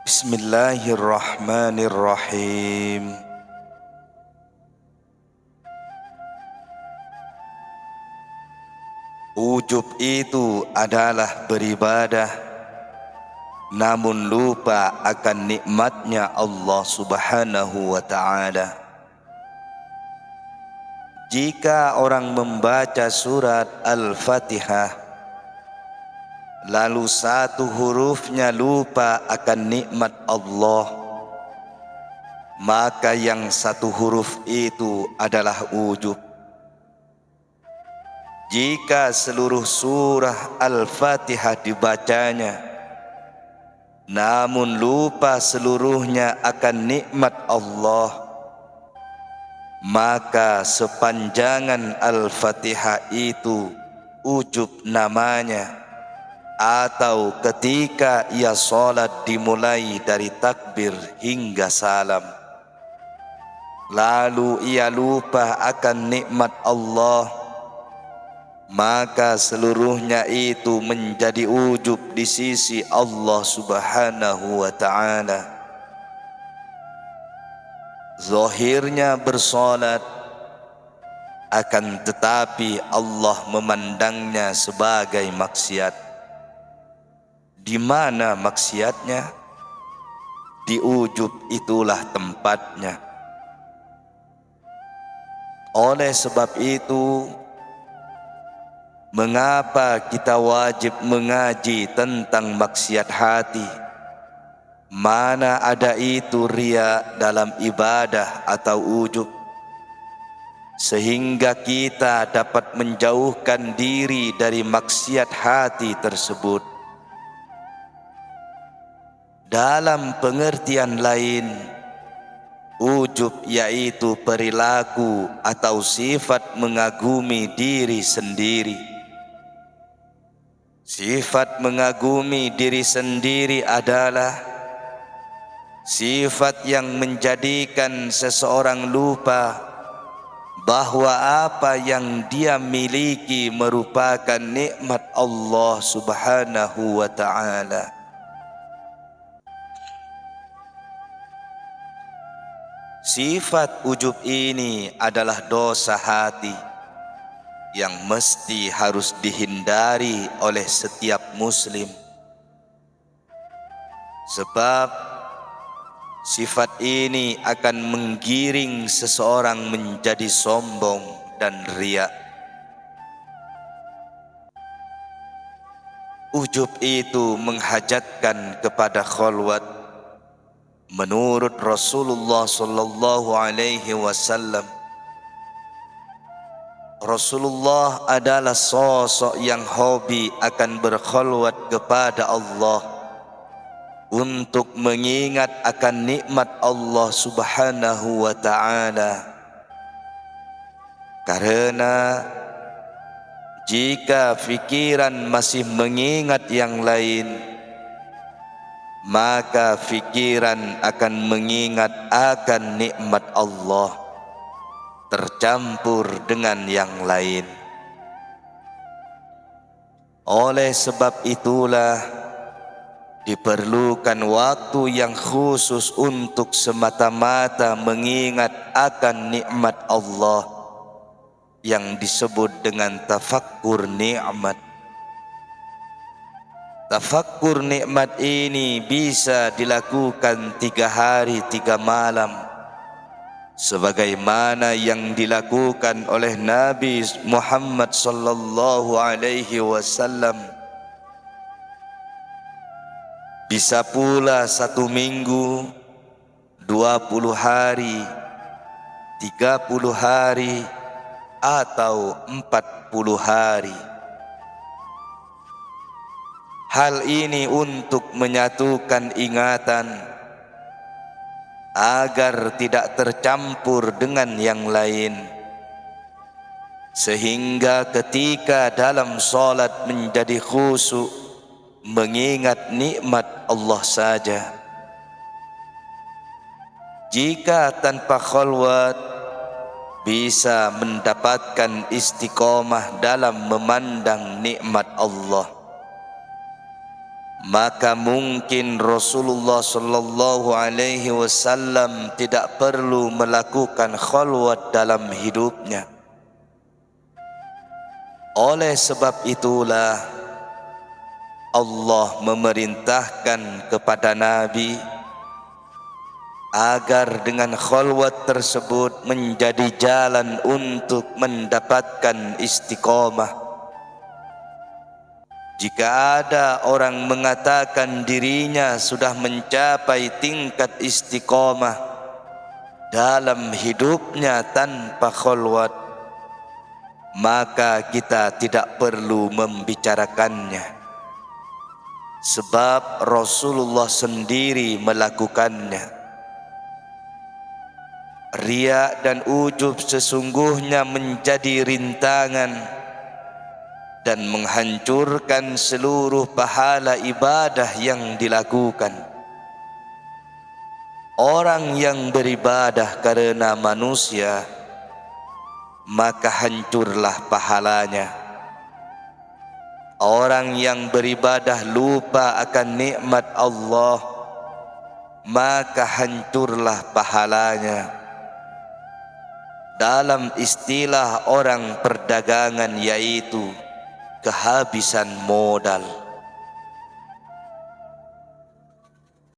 Bismillahirrahmanirrahim. Ujub itu adalah beribadah namun lupa akan nikmatnya Allah Subhanahu wa ta'ala. Jika orang membaca surat Al-Fatihah lalu satu hurufnya lupa akan nikmat Allah, maka yang satu huruf itu adalah ujub. Jika seluruh surah Al-Fatihah dibacanya namun lupa seluruhnya akan nikmat Allah, maka sepanjangan Al-Fatihah itu ujub namanya. Atau ketika ia salat dimulai dari takbir hingga salam, lalu ia lupa akan nikmat Allah, maka seluruhnya itu menjadi ujub di sisi Allah Subhanahu wa ta'ala. Zahirnya bersalat, akan tetapi Allah memandangnya sebagai maksiat. Di mana maksiatnya? Di ujub itulah tempatnya. Oleh sebab itu, mengapa kita wajib mengaji tentang maksiat hati? Mana ada itu riya dalam ibadah atau ujub, sehingga kita dapat menjauhkan diri dari maksiat hati tersebut. Dalam pengertian lain, ujub yaitu perilaku atau sifat mengagumi diri sendiri. Sifat mengagumi diri sendiri adalah sifat yang menjadikan seseorang lupa bahwa apa yang dia miliki merupakan nikmat Allah Subhanahu wa ta'ala. Sifat ujub ini adalah dosa hati yang mesti harus dihindari oleh setiap muslim. Sebab sifat ini akan menggiring seseorang menjadi sombong dan riya. Ujub itu menghajatkan kepada khalwat. Menurut Rasulullah sallallahu alaihi wasallam, Rasulullah adalah sosok yang hobi akan berkhalwat kepada Allah untuk mengingat akan nikmat Allah Subhanahu wa ta'ala. Karena jika fikiran masih mengingat yang lain, maka fikiran akan mengingat akan nikmat Allah tercampur dengan yang lain. Oleh sebab itulah diperlukan waktu yang khusus untuk semata-mata mengingat akan nikmat Allah yang disebut dengan tafakkur nikmat. Tafakkur nikmat ini bisa dilakukan 3 hari 3 malam, sebagaimana yang dilakukan oleh Nabi Muhammad sallallahu alaihi wasallam. Bisa pula 1 minggu, 20 hari, 30 hari, atau 40 hari. Hal ini untuk menyatukan ingatan agar tidak tercampur dengan yang lain, sehingga ketika dalam salat menjadi khusyuk mengingat nikmat Allah saja. Jika tanpa khalwat bisa mendapatkan istiqomah dalam memandang nikmat Allah, maka mungkin Rasulullah sallallahu alaihi wasallam tidak perlu melakukan khalwat dalam hidupnya. Oleh sebab itulah Allah memerintahkan kepada Nabi agar dengan khalwat tersebut menjadi jalan untuk mendapatkan istiqomah. Jika ada orang mengatakan dirinya sudah mencapai tingkat istiqomah dalam hidupnya tanpa khalwat, maka kita tidak perlu membicarakannya, sebab Rasulullah sendiri melakukannya. Riya dan ujub sesungguhnya menjadi rintangan dan menghancurkan seluruh pahala ibadah yang dilakukan. Orang yang beribadah karena manusia, maka hancurlah pahalanya. Orang yang beribadah lupa akan nikmat Allah, maka hancurlah pahalanya. Dalam istilah orang perdagangan yaitu kehabisan modal.